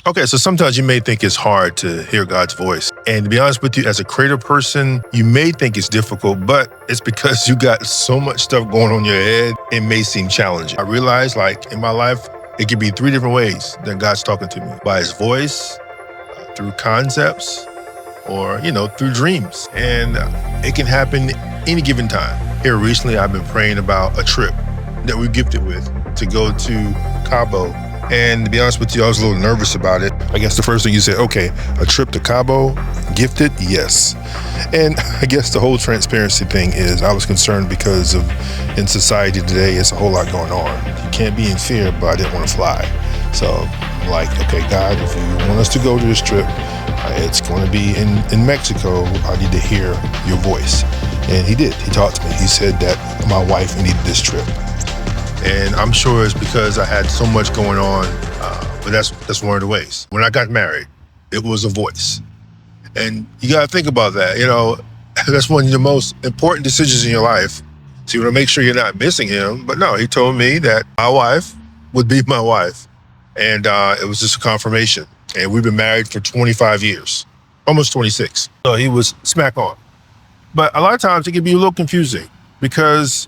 Okay, so sometimes you may think it's hard to hear God's voice. And to be honest with you, as a creative person, you may think it's difficult, but it's because you got so much stuff going on in your head, it may seem challenging. I realize, like, in my life, it can be three different ways that God's talking to me. By his voice, through concepts, or, through dreams. And it can happen any given time. Here recently, I've been praying about a trip that we're gifted with to go to Cabo. And to be honest with you, I was a little nervous about it. I guess the first thing you say, okay, a trip to Cabo, gifted? Yes. And I guess the whole transparency thing is I was concerned because in society today, it's a whole lot going on. You can't be in fear, but I didn't want to fly. So I'm like, okay, God, if you want us to go to this trip, it's going to be in Mexico. I need to hear your voice. And he did. He talked to me. He said that my wife needed this trip. And I'm sure it's because I had so much going on, but that's one of the ways. When I got married, it was a voice. And you got to think about that. That's one of the most important decisions in your life. So you want to make sure you're not missing him. But no, he told me that my wife would be my wife. And it was just a confirmation. And we've been married for 25 years, almost 26. So he was smack on. But a lot of times it can be a little confusing because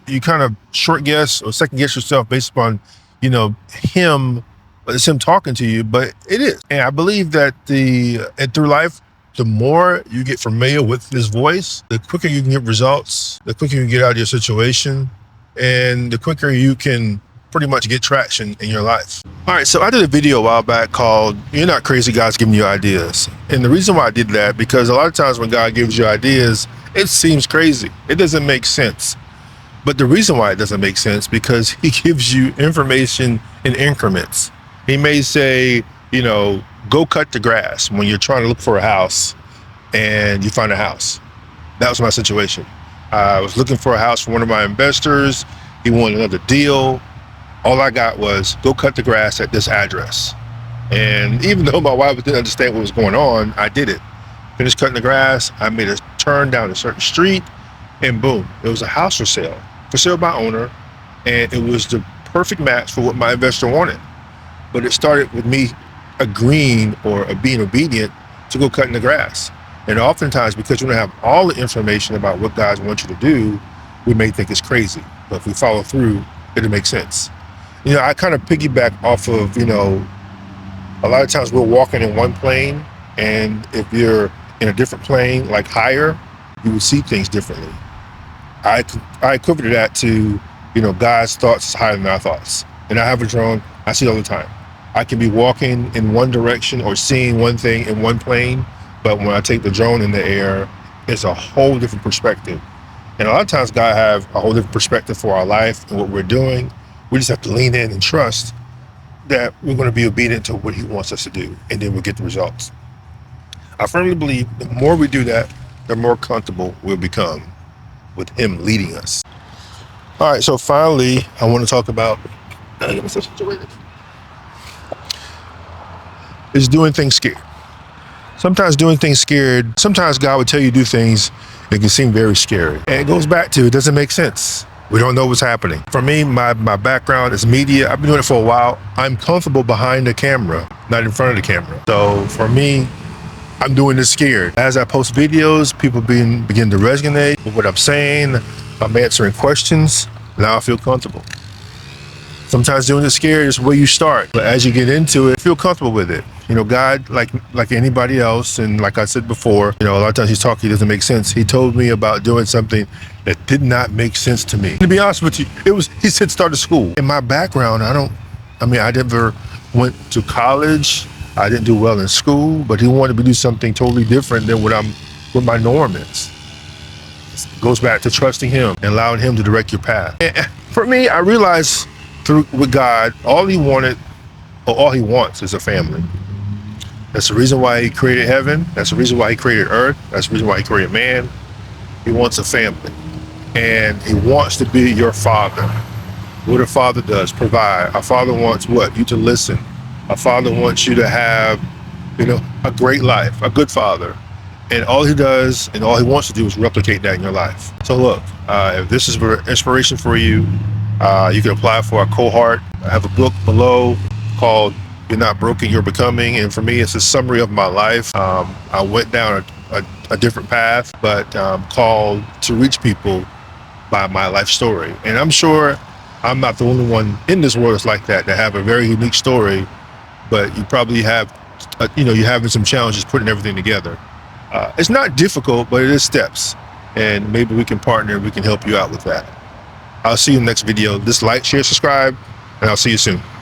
you kind of short guess or second guess yourself based upon, him, it's him talking to you, but it is. And I believe that and through life, the more you get familiar with his voice, the quicker you can get results, the quicker you can get out of your situation, and the quicker you can pretty much get traction in your life. All right, so I did a video a while back called You're Not Crazy, God's Giving You Ideas. And the reason why I did that, because a lot of times when God gives you ideas, it seems crazy. It doesn't make sense. But the reason why it doesn't make sense, because he gives you information in increments. He may say, go cut the grass when you're trying to look for a house and you find a house. That was my situation. I was looking for a house for one of my investors. He wanted another deal. All I got was go cut the grass at this address. And even though my wife didn't understand what was going on, I did it. Finished cutting the grass. I made a turn down a certain street and boom, it was a house for sale by owner. And it was the perfect match for what my investor wanted. But it started with me agreeing or being obedient to go cutting the grass. And oftentimes, because we don't have all the information about what God wants you to do, we may think it's crazy. But if we follow through, it'll make sense. I kind of piggyback off of, a lot of times we're walking in one plane, and if you're in a different plane, like higher, you will see things differently. I equivalent that to, God's thoughts is higher than our thoughts. And I have a drone, I see it all the time. I can be walking in one direction or seeing one thing in one plane, but when I take the drone in the air, it's a whole different perspective. And a lot of times God have a whole different perspective for our life and what we're doing. We just have to lean in and trust that we're going to be obedient to what he wants us to do, and then we'll get the results. I firmly believe the more we do that, the more comfortable we'll become with him leading us. All right, so finally, I want to talk about is doing things scared. Sometimes doing things scared, sometimes God would tell you to do things that can seem very scary. And it goes back to, it doesn't make sense. We don't know what's happening. For me, my background is media. I've been doing it for a while. I'm comfortable behind the camera, not in front of the camera. So for me, I'm doing this scared. As I post videos, people begin to resonate with what I'm saying. I'm answering questions. Now I feel comfortable. Sometimes doing it scared is where you start. But as you get into it, feel comfortable with it. God, like anybody else, and like I said before, a lot of times he's talking, it doesn't make sense. He told me about doing something that did not make sense to me. To be honest with you, he said start a school. In my background, I never went to college. I didn't do well in school, but he wanted me to do something totally different than what my norm is. It goes back to trusting him and allowing him to direct your path. And for me, I realized with God, all he wants is a family. That's the reason why he created heaven. That's the reason why he created earth. That's the reason why he created man. He wants a family. And he wants to be your father. What a father does, provide. A father wants what? You to listen. A father wants you to have, a great life, a good father. And all he does and all he wants to do is replicate that in your life. So look, if this is inspiration for you, you can apply for a cohort. I have a book below called You're not broken, you're becoming. And for me, it's a summary of my life. I went down a different path, but called to reach people by my life story. And I'm sure I'm not the only one in this world that's like that have a very unique story, but you probably have, you're having some challenges putting everything together. It's not difficult, but it is steps. And maybe we can partner, we can help you out with that. I'll see you in the next video. Just like, share, subscribe, and I'll see you soon.